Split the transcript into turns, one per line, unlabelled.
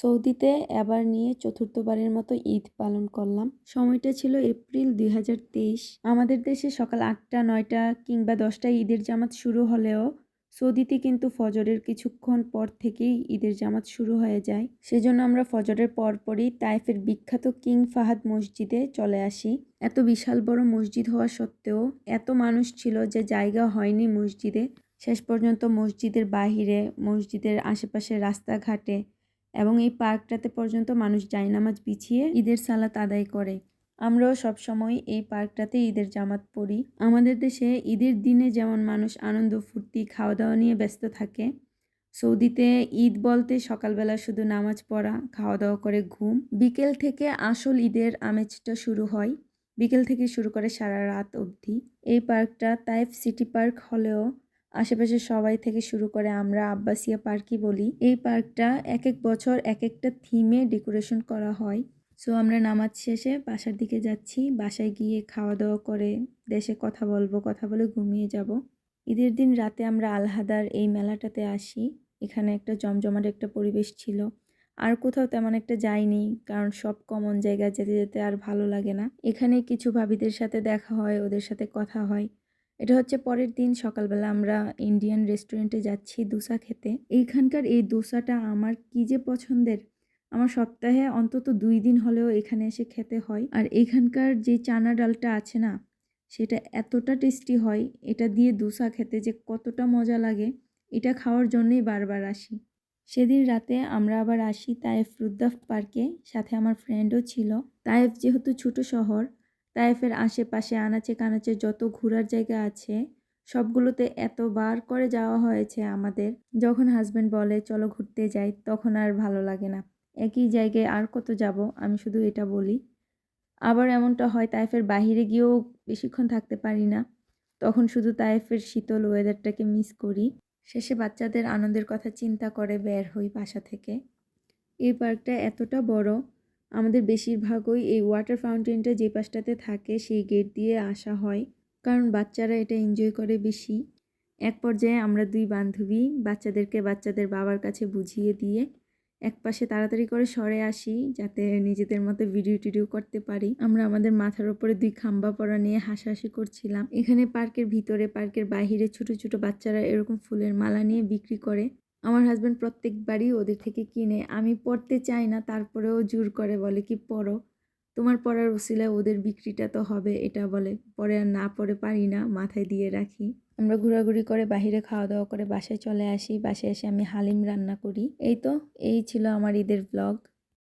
সৌদিতে এবার নিয়ে চতুর্থবারের মতো ঈদ পালন করলাম। সময়টা ছিল এপ্রিল ২০২৩। আমাদের দেশে সকাল ৮টা, ৯টা কিংবা ১০টায় ঈদের জামাত শুরু হলেও সৌদিতে কিন্তু ফজরের কিছুক্ষণ পর থেকেই ঈদের জামাত শুরু হয়ে যায়। সেজন্য আমরা ফজরের পরপরই তায়েফের বিখ্যাত কিং ফাহাদ মসজিদে চলে আসি। এত বিশাল বড় মসজিদ হওয়া সত্ত্বেও এত মানুষ ছিল যে জায়গা হয়নি মসজিদে। শেষ পর্যন্ত মসজিদের বাহিরে, মসজিদের আশেপাশে রাস্তাঘাটে এবং এই পার্কটাতে পর্যন্ত মানুষ জায়নামাজ বিছিয়ে ঈদের সালাত আদায় করে। আমরাও সবসময় এই পার্কটাতে ঈদের জামাত পড়ি। আমাদের দেশে ঈদের দিনে যেমন মানুষ আনন্দ ফুর্তি খাওয়া দাওয়া নিয়ে ব্যস্ত থাকে, সৌদিতে ঈদ বলতে সকালবেলা শুধু নামাজ পড়া, খাওয়া দাওয়া করে ঘুম। বিকেল থেকে আসল ঈদের আমেজটা শুরু হয়। বিকেল থেকে শুরু করে সারা রাত অবধি। এই পার্কটা তাইফ সিটি পার্ক হলেও আশেপাশে সবাই থেকে শুরু করে আমরা আব্বাসিয়া পার্কই বলি। এই পার্কটা এক এক বছর এক একটা থিমে ডেকোরেশন করা হয়। সো আমরা নামাজ শেষে বাসার দিকে যাচ্ছি। বাসায় গিয়ে খাওয়া দাওয়া করে দেশে কথা বলবো, কথা বলে ঘুমিয়ে যাব। ঈদের দিন রাতে আমরা আলহাদার এই মেলাটাতে আসি। এখানে একটা জমজমাট একটা পরিবেশ ছিল। আর কোথাও তেমন একটা যাইনি, কারণ সব কমন জায়গায় যেতে যেতে আর ভালো লাগে না। এখানে কিছু ভাবিদের সাথে দেখা হয়, ওদের সাথে কথা হয়। এটা হচ্ছে পরের দিন সকালবেলা আমরা ইন্ডিয়ান রেস্টুরেন্টে যাচ্ছি দোসা খেতে। এইখানকার এই দোসাটা আমার কি যে পছন্দের। আমার সপ্তাহে অন্তত ২ দিন হলেও এখানে এসে খেতে হয়। আর এখানকার যে চানা ডালটা আছে না, সেটা এতটা টেস্টি হয়। এটা দিয়ে দোসা খেতে যে কতটা মজা লাগে, এটা খাওয়ার জন্যই বারবার আসি। সেদিন রাতে আমরা আবার আসি তায়েফ রুদ্দাফ পার্কে। সাথে আমার ফ্রেন্ডও ছিল। তায়েফ যেহেতু ছোট শহর, তায়েফের আশেপাশে আনাচে কানাচে যত ঘোরার জায়গা আছে সবগুলোতে এতবার করে যাওয়া হয়েছে আমাদের। যখন হাজব্যান্ড বলে চলো ঘুরতে যাই, তখন আর ভালো লাগে না। একই জায়গায় আর কত যাব, আমি শুধু এটা বলি। আবার এমনটা হয় তায়েফের বাহিরে গিয়েও বেশিক্ষণ থাকতে পারি না, তখন শুধু তায়েফের শীতল ওয়েদারটাকে মিস করি। শেষে বাচ্চাদের আনন্দের কথা চিন্তা করে বের হই বাসা থেকে। এই পার্কটা এতটা বড়, আমাদের বেশিরভাগই এই ওয়াটার ফাউন্টেনটা যে পাশটাতে থাকে সেই গেট দিয়ে আসা হয়, কারণ বাচ্চারা এটা এনজয় করে বেশি। এক পর্যায়ে আমরা ২ বান্ধবী বাচ্চাদেরকে বাচ্চাদের বাবার কাছে বুঝিয়ে দিয়ে একপাশে তাড়াতাড়ি করে সরে আসি, যাতে নিজেদের মতো ভিডিও টিডিও করতে পারি। আমরা আমাদের মাথার উপরে ২ খাম্বা পরা নিয়ে হাসাহাসি করছিলাম। এখানে পার্কের ভিতরে, পার্কের বাহিরে ছোট ছোট বাচ্চারা এরকম ফুলের মালা নিয়ে বিক্রি করে। আমার হাজব্যান্ড প্রত্যেকবারই ওদের থেকে কিনে। আমি পড়তে চাই না, তারপরেও জোর করে বলে কি পড়ো, তোমার পড়ার উছিলায় ওদের বিক্রিটা তো হবে, এটা বলে। পরে আর না পড়ে পারি না, মাথায় দিয়ে রাখি। আমরা ঘোরাঘুরি করে বাহিরে খাওয়া দাওয়া করে বাসায় চলে আসি। বাসায় এসে আমি হালিম রান্না করি। এই ছিল আমার ঈদের ব্লগ।